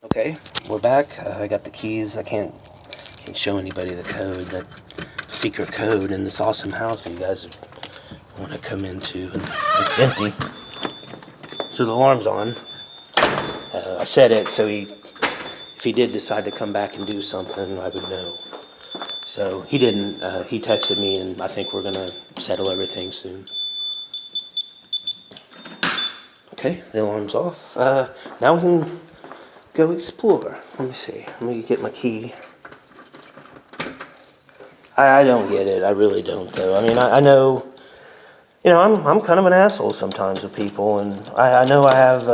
Okay, we're back. I got the keys. I can't show anybody the code, that secret code in this awesome house that you guys want to come into. And it's empty, so the alarm's on. I set it so if he did decide to come back and do something, I would know. So he didn't. He texted me, and I think we're gonna settle everything soon. Okay, the alarm's off. Now we can go explore. Let me see. Let me get my key. I don't get it. I really don't, though. I mean, I know, I'm kind of an asshole sometimes with people, and I know I have,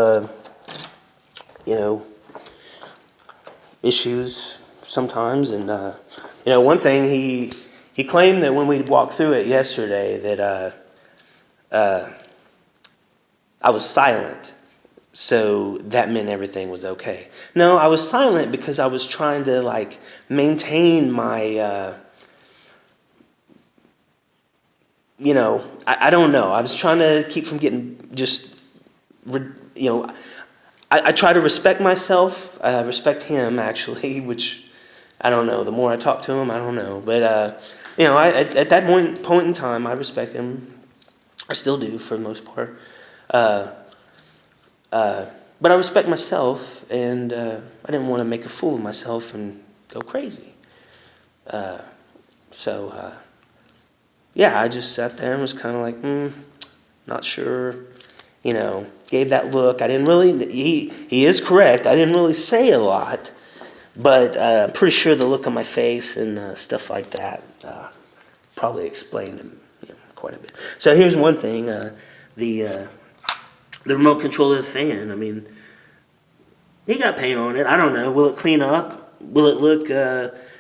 issues sometimes, and one thing he claimed that when we walked through it yesterday that I was silent. So that meant everything was okay. No, I was silent because I was trying to maintain my I don't know. I was trying to keep from getting I try to respect myself, respect him actually, which I don't know. The more I talk to him, I don't know. But at that point in time, I respect him. I still do for the most part. But I respect myself, and I didn't want to make a fool of myself and go crazy. So I just sat there and was kind of like, not sure. Gave that look. I didn't really. He is correct. I didn't really say a lot, but I'm pretty sure the look on my face and stuff like that probably explained him quite a bit. So here's one thing: the remote control of the fan. I mean, he got paint on it. I don't know. Will it clean up? Will it look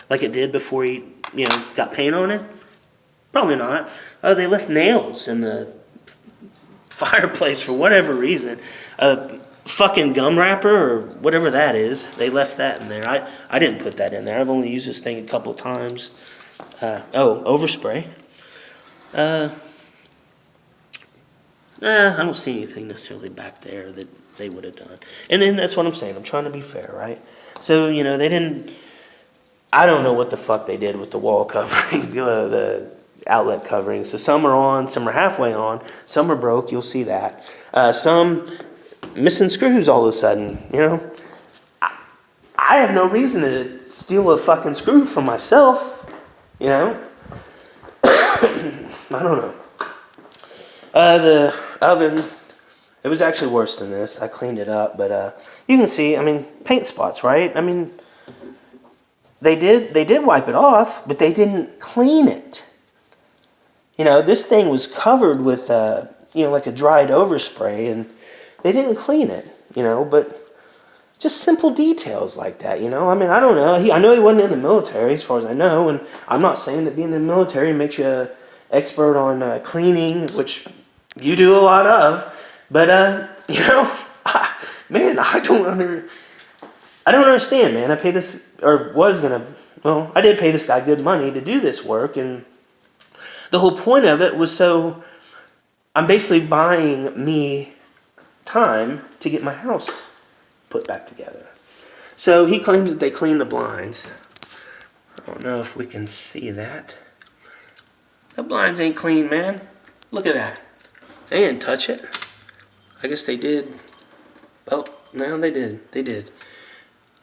like it did before he got paint on it? Probably not. Oh, they left nails in the fireplace for whatever reason. Fucking gum wrapper or whatever that is. They left that in there. I didn't put that in there. I've only used this thing a couple of times. Overspray. I don't see anything necessarily back there that they would have done. And then that's what I'm saying. I'm trying to be fair, right? So, they didn't... I don't know what the fuck they did with the wall covering, the outlet covering. So some are on, some are halfway on, some are broke, you'll see that. Some missing screws all of a sudden, I have no reason to steal a fucking screw from myself, I don't know. The oven, it was actually worse than this. I cleaned it up, but you can see, paint spots, right? They did wipe it off, but they didn't clean it. This thing was covered with, like a dried overspray, and they didn't clean it, but just simple details like that, I don't know. I know he wasn't in the military, as far as I know, and I'm not saying that being in the military makes you an expert on cleaning, which you do a lot of, but, man, I don't understand, man. I paid this, or was gonna, well, I did pay this guy good money to do this work, and the whole point of it was so I'm basically buying me time to get my house put back together. So he claims that they clean the blinds. I don't know if we can see that. The blinds ain't clean, man. Look at that. They didn't touch it. I guess they did. Well, no, they did. They did.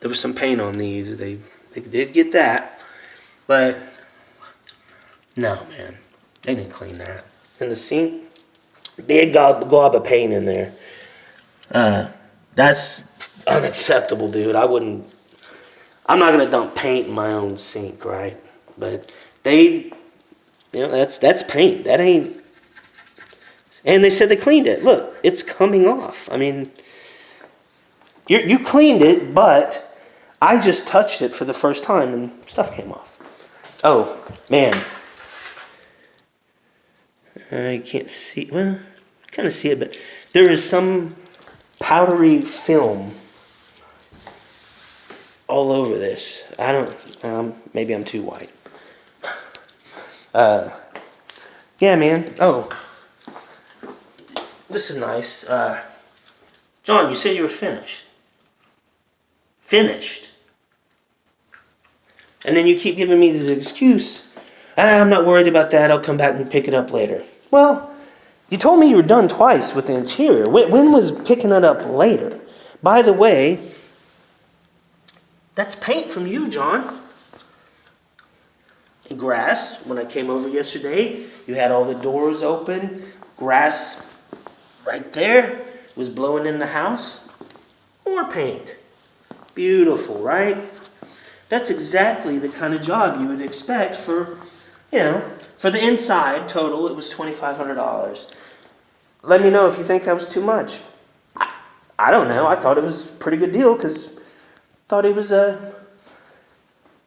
There was some paint on these. They did get that. But, no, man. They didn't clean that. And the sink, big glob of paint in there. That's unacceptable, dude. I'm not going to dump paint in my own sink, right? But that's paint. That ain't, and they said they cleaned it. Look, it's coming off. You cleaned it, but I just touched it for the first time and stuff came off. Oh, man. I can't see, well, kind of see it, but there is some powdery film all over this. I don't, maybe I'm too white. Yeah, man. Oh, this is nice. John, you said you were finished. Finished. And then you keep giving me this excuse. I'm not worried about that. I'll come back and pick it up later. Well, you told me you were done twice with the interior. When was picking it up later? By the way, that's paint from you, John. And grass, when I came over yesterday, you had all the doors open. Grass right there was blowing in the house. More paint. Beautiful, right? That's exactly the kind of job you would expect for, for the inside total. It was $2,500. Let me know if you think that was too much. I don't know. I thought it was a pretty good deal because I thought he was a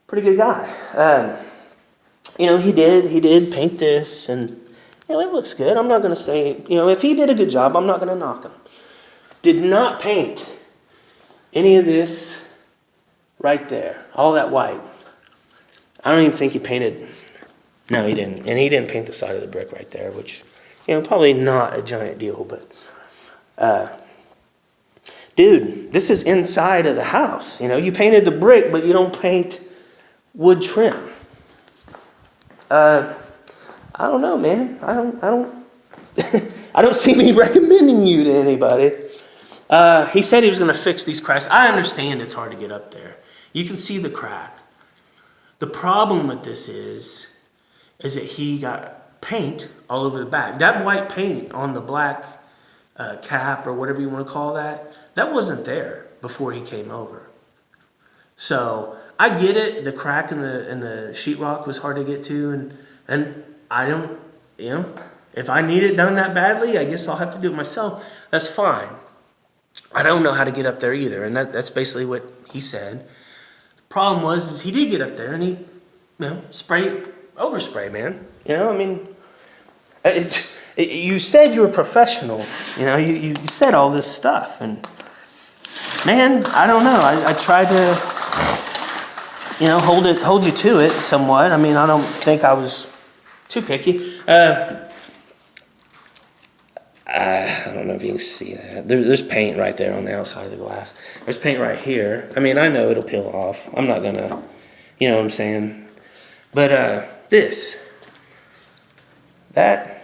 pretty good guy. He did paint this, and it looks good. I'm not going to say, if he did a good job, I'm not going to knock him. Did not paint any of this right there, all that white. I don't even think he painted. No, he didn't, and he didn't paint the side of the brick right there, which probably not a giant deal, but dude, this is inside of the house. You painted the brick, but you don't paint wood trim. I don't know, man. I don't I don't see me recommending you to anybody. He said he was going to fix these cracks. I understand it's hard to get up there. You can see the crack. The problem with this is that he got paint all over the back. That white paint on the black cap, or whatever you want to call that wasn't there before he came over. So I get it. The crack in the sheetrock was hard to get to, and I don't, if I need it done that badly, I guess I'll have to do it myself. That's fine. I don't know how to get up there either, and that's basically what he said. The problem was he did get up there, and he, overspray, man. You said you were professional. You said all this stuff, and man, I don't know. I tried to, hold you to it somewhat. I don't think I was too picky. I don't know if you can see that. There's paint right there on the outside of the glass. There's paint right here. I know it'll peel off. I'm not gonna, you know what I'm saying? But that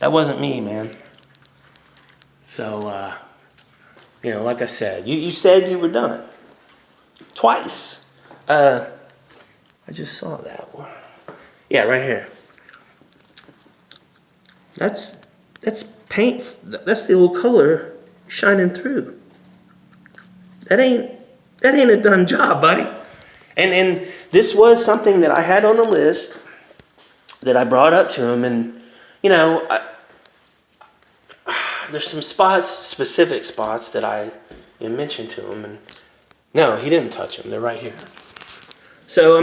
wasn't me, man. So, like I said, you said you were done. Twice. I just saw that one. Yeah, right here. That's paint. That's the old color shining through. That ain't a done job, buddy. And this was something that I had on the list that I brought up to him, and there's some specific spots that I mentioned to him, and no, he didn't touch them. They're right here. So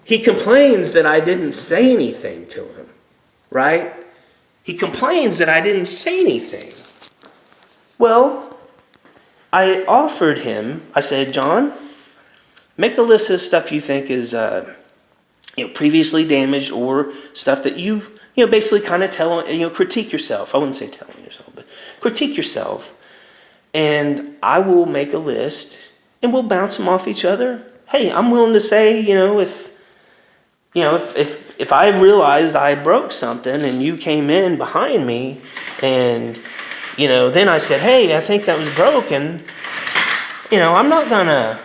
he complains that I didn't say anything to him, right? He complains that I didn't say anything. Well, I offered him, I said, John, make a list of stuff you think is previously damaged, or stuff that you basically kind of critique yourself. I wouldn't say telling yourself, but critique yourself. And I will make a list, and we'll bounce them off each other. Hey, I'm willing to say, if I realized I broke something and you came in behind me and, then I said, hey, I think that was broken, I'm not gonna,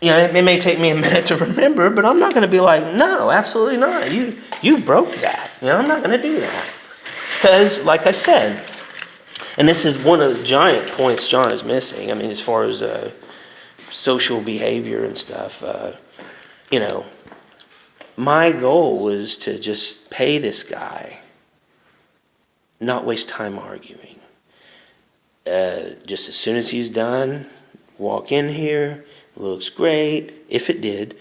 it may take me a minute to remember, but I'm not gonna be like, no, absolutely not. You broke that. I'm not gonna do that. Because, like I said, and this is one of the giant points John is missing, as far as social behavior and stuff, my goal was to just pay this guy, not waste time arguing. Just as soon as he's done, walk in here, looks great, if it did,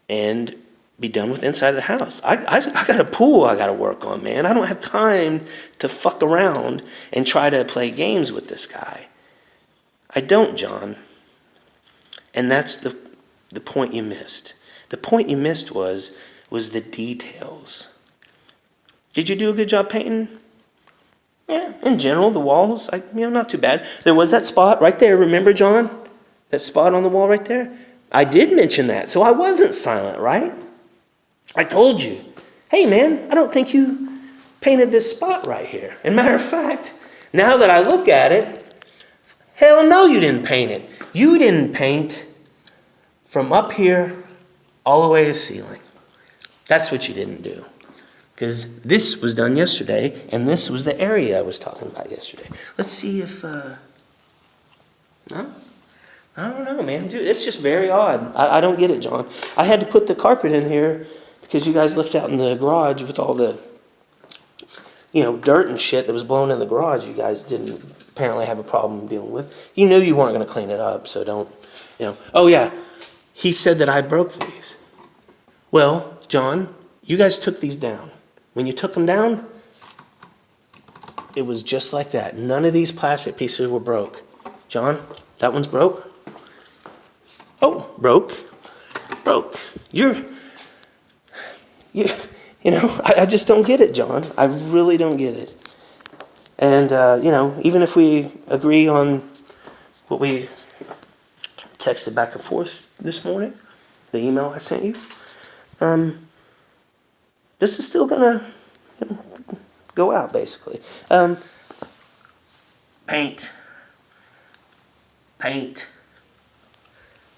and be done with inside of the house. I got a pool I got to work on, man. I don't have time to fuck around and try to play games with this guy. I don't, John. And that's the point you missed. The point you missed was the details. Did you do a good job painting? Yeah, in general, the walls, not too bad. There was that spot right there, remember, John? That spot on the wall right there? I did mention that, so I wasn't silent, right? I told you, hey man, I don't think you painted this spot right here. And matter of fact, now that I look at it, hell no, you didn't paint it. You didn't paint from up here all the way to the ceiling. That's what you didn't do. Because this was done yesterday, and this was the area I was talking about yesterday. Let's see if, no? I don't know, man. Dude, it's just very odd. I don't get it, John. I had to put the carpet in here because you guys left out in the garage with all the, dirt and shit that was blown in the garage. You guys didn't apparently have a problem dealing with. You knew you weren't going to clean it up, so don't, Oh, yeah. He said that I broke these. Well, John, you guys took these down. When you took them down, it was just like that. None of these plastic pieces were broke. John, that one's broke? Oh, broke. I just don't get it, John. I really don't get it. And, even if we agree on what we texted back and forth this morning, the email I sent you, this is still gonna go out, basically. Paint.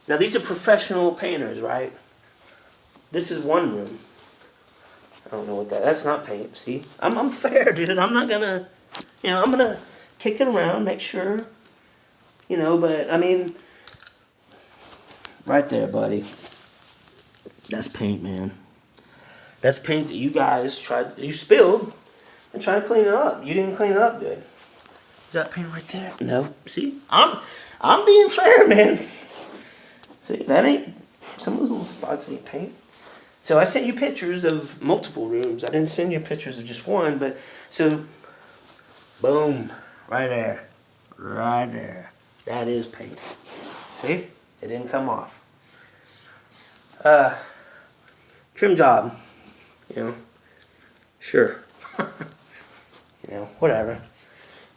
Now, these are professional painters, right? This is one room. I don't know what that's not paint, see? I'm fair, dude. I'm not gonna, I'm gonna kick it around, make sure, but, right there, buddy. That's paint, man. That's paint that you guys you spilled and tried to clean it up. You didn't clean it up good. Is that paint right there? No. See? I'm being fair, man. See, that ain't, some of those little spots ain't paint. So I sent you pictures of multiple rooms. I didn't send you pictures of just one, but, so, boom, right there. Right there. That is paint. See? It didn't come off. Trim job. Sure. Whatever.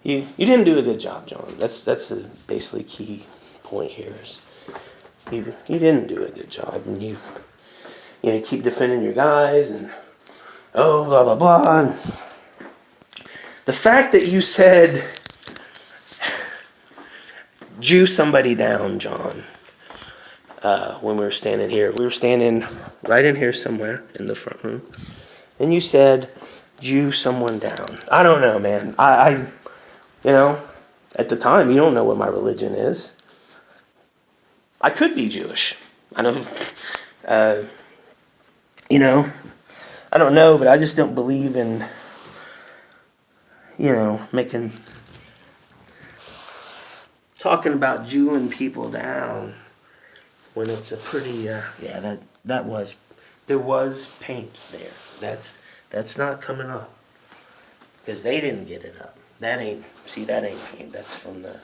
You didn't do a good job, John. That's the basically key point here is you didn't do a good job, and you keep defending your guys and blah blah blah. And the fact that you said Jew somebody down, John, when we were standing here. We were standing right in here somewhere in the front room. And you said, Jew someone down. I don't know, man. I at the time, you don't know what my religion is. I could be Jewish. I know, I don't know, but I just don't believe in, talking about Jewing people down when it's a pretty, there was paint there. That's not coming up because they didn't get it up. That ain't paint. That's from the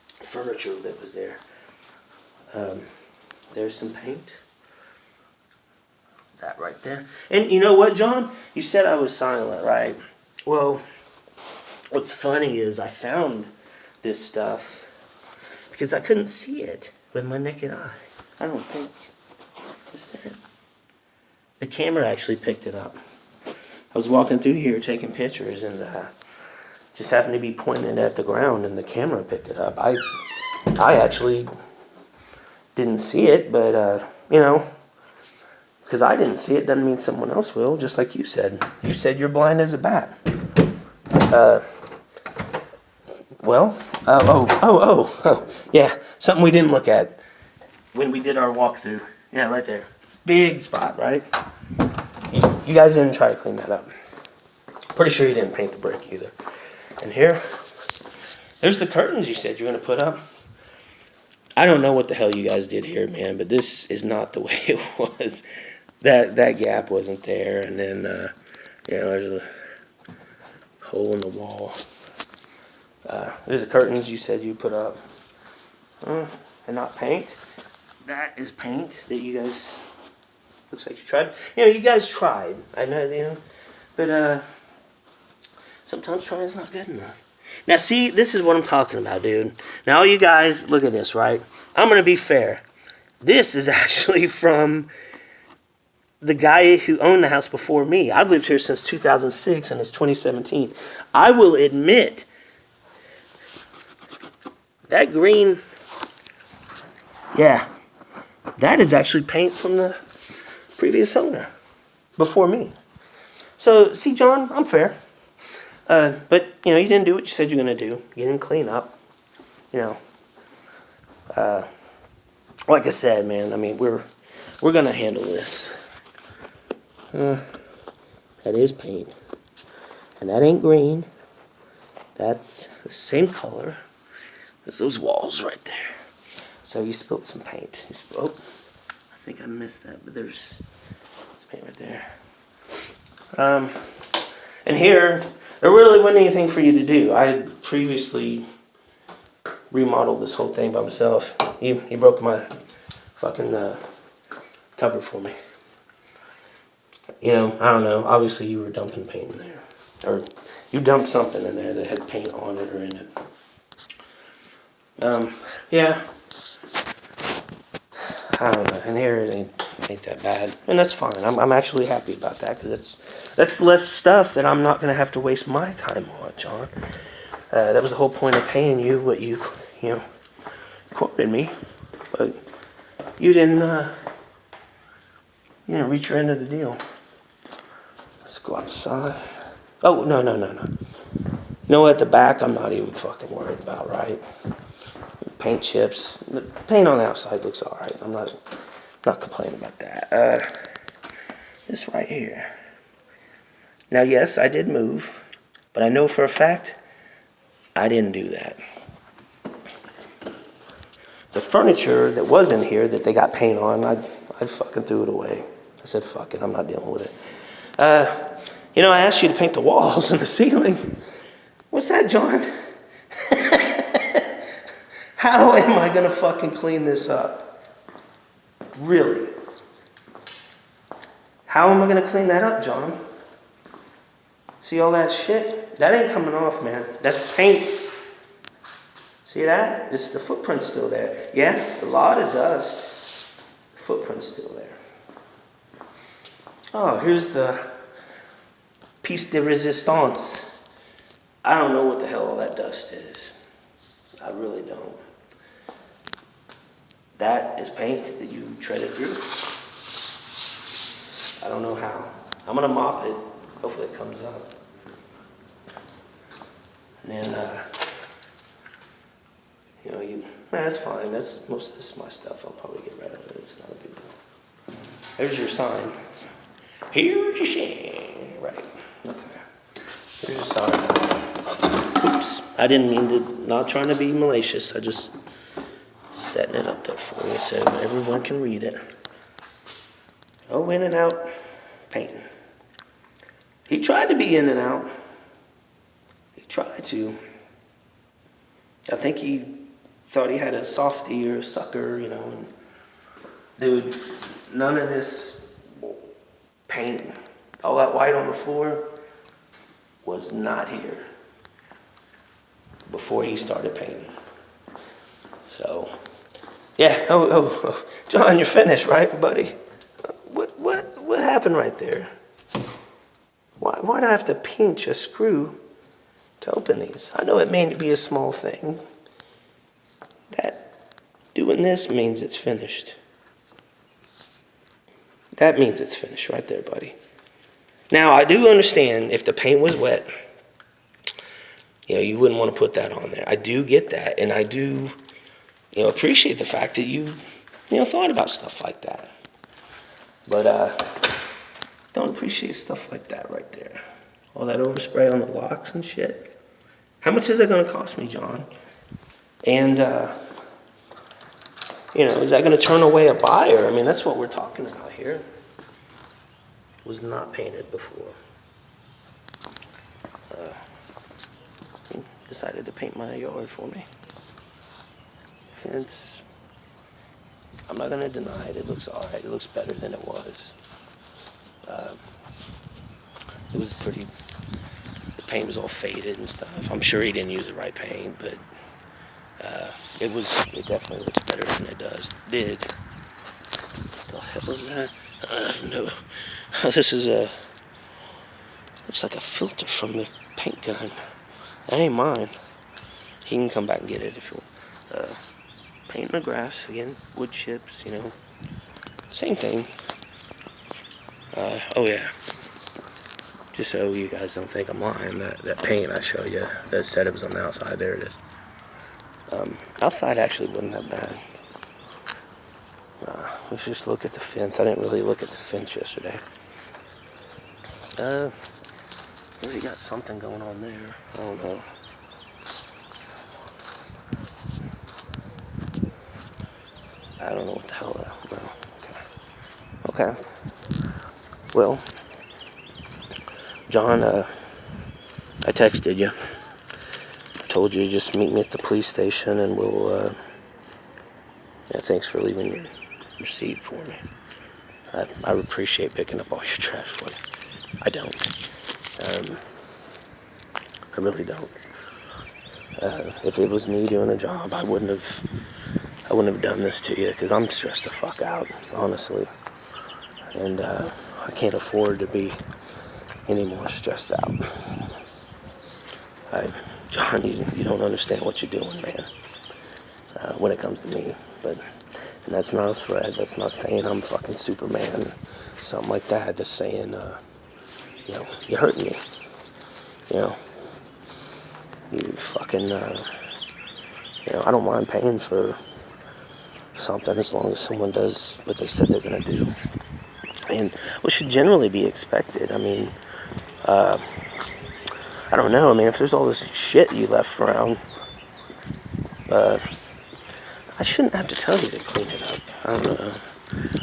furniture that was there. There's some paint. That right there. And you know what, John? You said I was silent, right? Well, what's funny is I found this stuff because I couldn't see it with my naked eye. I don't think. Is that? The camera actually picked it up. I was walking through here taking pictures and just happened to be pointing at the ground and the camera picked it up. I actually didn't see it, but, because I didn't see it doesn't mean someone else will, just like you said. You said you're blind as a bat. Yeah, something we didn't look at when we did our walkthrough. Yeah, right there. Big spot, right? You guys didn't try to clean that up. Pretty sure you didn't paint the brick either. And here, there's the curtains you said you were going to put up. I don't know what the hell you guys did here, man, but this is not the way it was. That gap wasn't there, and then, there's a hole in the wall. There's the curtains you said you put up. And not paint. That is paint that you guys, looks like you tried. You guys tried. I know, but sometimes trying is not good enough. Now, see, this is what I'm talking about, dude. Now, all you guys, look at this, right? I'm going to be fair. This is actually from the guy who owned the house before me. I've lived here since 2006, and it's 2017. I will admit, that green, yeah, that is actually paint from the previous owner before me. So, see, John, I'm fair. But, you know, you didn't do what you said you were going to do. You didn't clean up. You know, like I said, man, I mean, we're going to handle this. That is paint. And that ain't green. That's the same color as those walls right there. So you spilled some paint. I think I missed that, but there's paint right there. And here, there really wasn't anything for you to do. I had previously remodeled this whole thing by myself. He broke my fucking cover for me. You know, I don't know. Obviously, you were dumping paint in there. Or you dumped something in there that had paint on it or in it. Yeah. I don't know. And here, it ain't that bad. And that's fine. I'm actually happy about that, because that's less stuff that I'm not going to have to waste my time on, John. That was the whole point of paying you what you quoted me. But you didn't reach your end of the deal. Let's go outside. Oh, no. You know, at the back, I'm not even fucking worried about, right? Paint chips. The paint on the outside looks all right. I'm not complaining about that. This right here. Now, yes, I did move, but I know for a fact I didn't do that. The furniture that was in here that they got paint on, I fucking threw it away. I said, fuck it, I'm not dealing with it. You know, I asked you to paint the walls and the ceiling. What's that, John? How am I going to fucking clean this up? Really? How am I going to clean that up, John? See all that shit? That ain't coming off, man. That's paint. See that? The footprint's still there. Yeah, a lot of dust. The footprint's still there. Oh, here's the piece de resistance. I don't know what the hell all that dust is. I really don't. That is paint that you treaded through. I don't know how. I'm going to mop it. Hopefully it comes up. And then, that's fine. Most of this is my stuff. I'll probably get rid of it. It's not a big deal. There's your sign. Here's your sign. Right. Okay. Here's your sign. Oops. I didn't mean to, not trying to be malicious. I just setting it up there for you so everyone can read it. Oh, in and out painting. He tried to be in and out. He tried to. I think he thought he had a softie or a sucker, and dude, none of this paint, all that white on the floor, was not here before he started painting. So, yeah. Oh, John, you're finished, right, buddy? What happened right there? Why'd I have to pinch a screw to open these? I know it may be a small thing. That doing this means it's finished. That means it's finished right there, buddy. Now, I do understand if the paint was wet, you wouldn't want to put that on there. I do get that, and I do, appreciate the fact that you thought about stuff like that. But don't appreciate stuff like that right there. All that overspray on the locks and shit. How much is that going to cost me, John? And, is that going to turn away a buyer? I mean, that's what we're talking about here. It was not painted before. He decided to paint my yard for me. Fence. I'm not going to deny it. It looks all right. It looks better than it was. It was paint was all faded and stuff. I'm sure he didn't use the right paint, but it definitely looks better than it did. What the hell is that? No. This is looks like a filter from the paint gun. That ain't mine. He can come back and get it if you want. Painting the grass, again, wood chips, same thing. Oh yeah, just so you guys don't think I'm lying, that paint I showed you, that said it was on the outside, there it is. Outside actually wasn't that bad. Let's just look at the fence. I didn't really look at the fence yesterday. Maybe got something going on there. I don't know. I don't know what the hell that. No. Okay. Well, John, I texted you. I told you to just meet me at the police station, and we'll. Thanks for leaving your receipt for me. I appreciate picking up all your trash for you. I don't. I really don't. If it was me doing a job, I wouldn't have done this to you, because I'm stressed the fuck out, honestly. And I can't afford to be any more stressed out. John, you don't understand what you're doing, man, when it comes to me. And that's not a threat. That's not saying I'm fucking Superman, something like that. Just saying, you're hurting me. You fucking, I don't mind paying for something as long as someone does what they said they're gonna do. And what should generally be expected. I mean, I don't know. I mean, if there's all this shit you left around, I shouldn't have to tell you to clean it up. I don't know.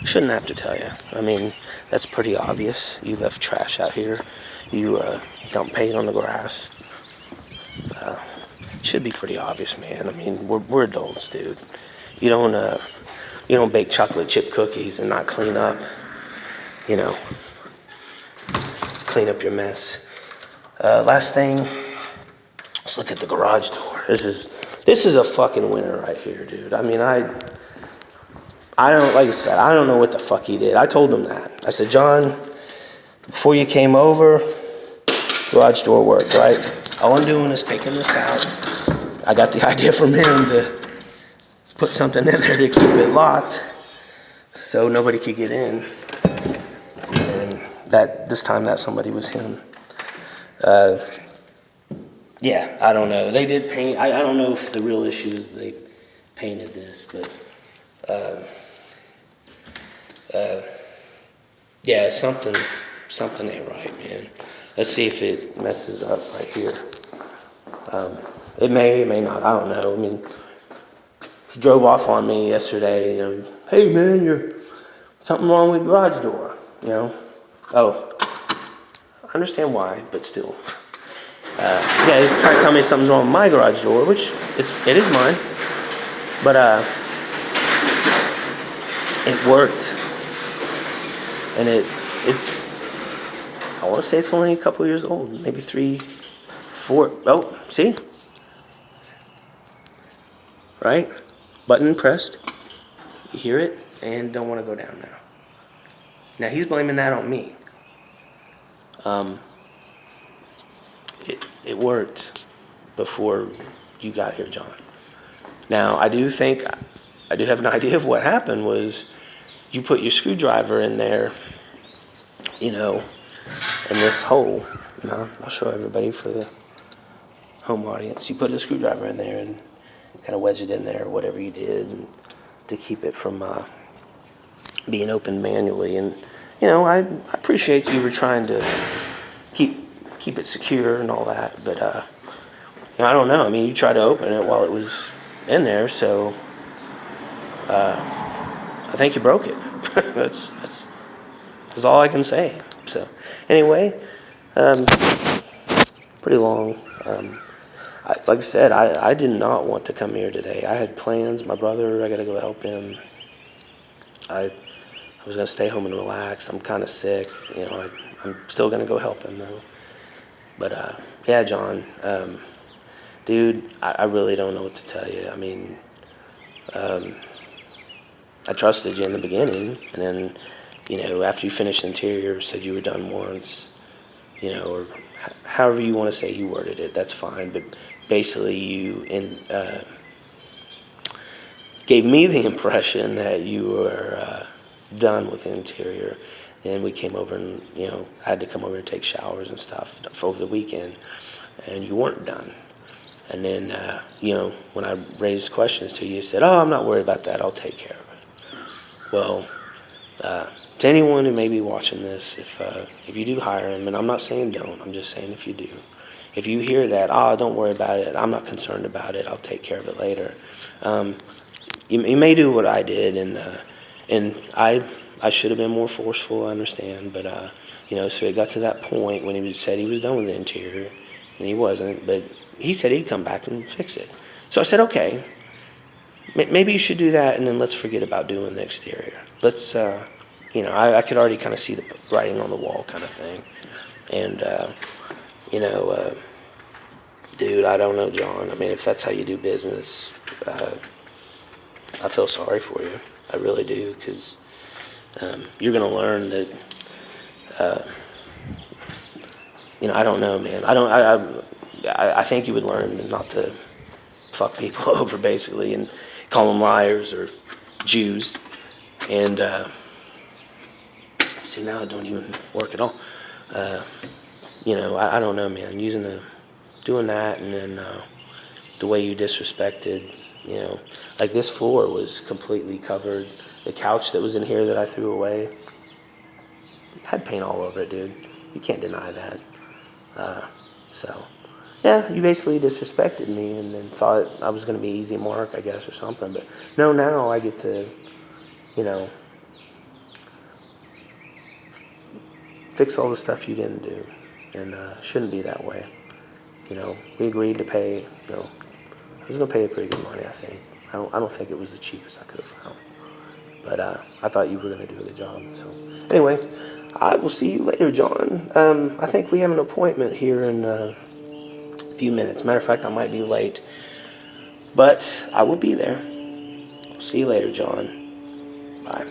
Shouldn't have to tell you. I mean, that's pretty obvious. You left trash out here. You dumped paint on the grass. Should be pretty obvious, man. I mean, we're adults, dude. You don't bake chocolate chip cookies and not clean up. Clean up your mess. Last thing, let's look at the garage door. This is a fucking winner right here, dude. I mean, I don't, like I said, I don't know what the fuck he did. I told him that. I said, John, before you came over, garage door worked, right? All I'm doing is taking this out. I got the idea from him to put something in there to keep it locked so nobody could get in. And this time that somebody was him. Yeah, I don't know. They did paint. I don't know if the real issue is they painted this, but yeah, something ain't right, man. Let's see if it messes up right here. It may not. I don't know. I mean, he drove off on me yesterday. Hey man, you're something wrong with the garage door. Oh, I understand why, but still. Yeah, he's trying to tell me something's wrong with my garage door, which it is mine. But it worked, and it's. I want to say it's only a couple years old, maybe 3, 4. Oh, see, right? Button pressed. You hear it, and don't want to go down now. Now he's blaming that on me. It worked before you got here, John. Now, I do have an idea of what happened was you put your screwdriver in there, in this hole. I'll show everybody for the home audience. You put a screwdriver in there and kind of wedge it in there, whatever you did, and to keep it from being opened manually. And, I appreciate you were trying to keep it secure and all that, but I don't know. I mean, you tried to open it while it was in there, so I think you broke it. That's all I can say. So anyway, pretty long. Like I said, I did not want to come here today. I had plans. My brother, I got to go help him. I was going to stay home and relax. I'm kind of sick. I'm still going to go help him, though. But yeah, John, dude, I really don't know what to tell you. I mean, I trusted you in the beginning, and then, after you finished the interior, said you were done once, or however you want to say you worded it, that's fine. But basically, gave me the impression that you were done with the interior. Then we came over and, I had to come over and take showers and stuff for over the weekend, and you weren't done. And then, when I raised questions to you, you said, "Oh, I'm not worried about that. I'll take care of it." Well, to anyone who may be watching this, if you do hire him, and I'm not saying don't, I'm just saying if you do, if you hear that, "Oh, don't worry about it. I'm not concerned about it. I'll take care of it later." You may do what I did, and I should have been more forceful. I understand, but so it got to that point when said he was done with the interior, and he wasn't. But he said he'd come back and fix it. So I said, okay, maybe you should do that, and then let's forget about doing the exterior. Let's, I could already kind of see the writing on the wall kind of thing, and dude, I don't know, John. I mean, if that's how you do business. I feel sorry for you. I really do, because you're going to learn that. I don't know, man. I think you would learn not to fuck people over, basically, and call them liars or Jews. And see, now it don't even work at all. I don't know, man. Doing that, and then the way you disrespected. Like this floor was completely covered. The couch that was in here that I threw away had paint all over it, dude. You can't deny that. So, yeah, you basically disrespected me and then thought I was going to be easy mark, I guess, or something. But no, now I get to, fix all the stuff you didn't do. And shouldn't be that way. We agreed to pay, I was going to pay you pretty good money, I think. I don't think it was the cheapest I could have found. But I thought you were going to do the job. So anyway, I will see you later, John. I think we have an appointment here in a few minutes. Matter of fact, I might be late. But I will be there. See you later, John. Bye.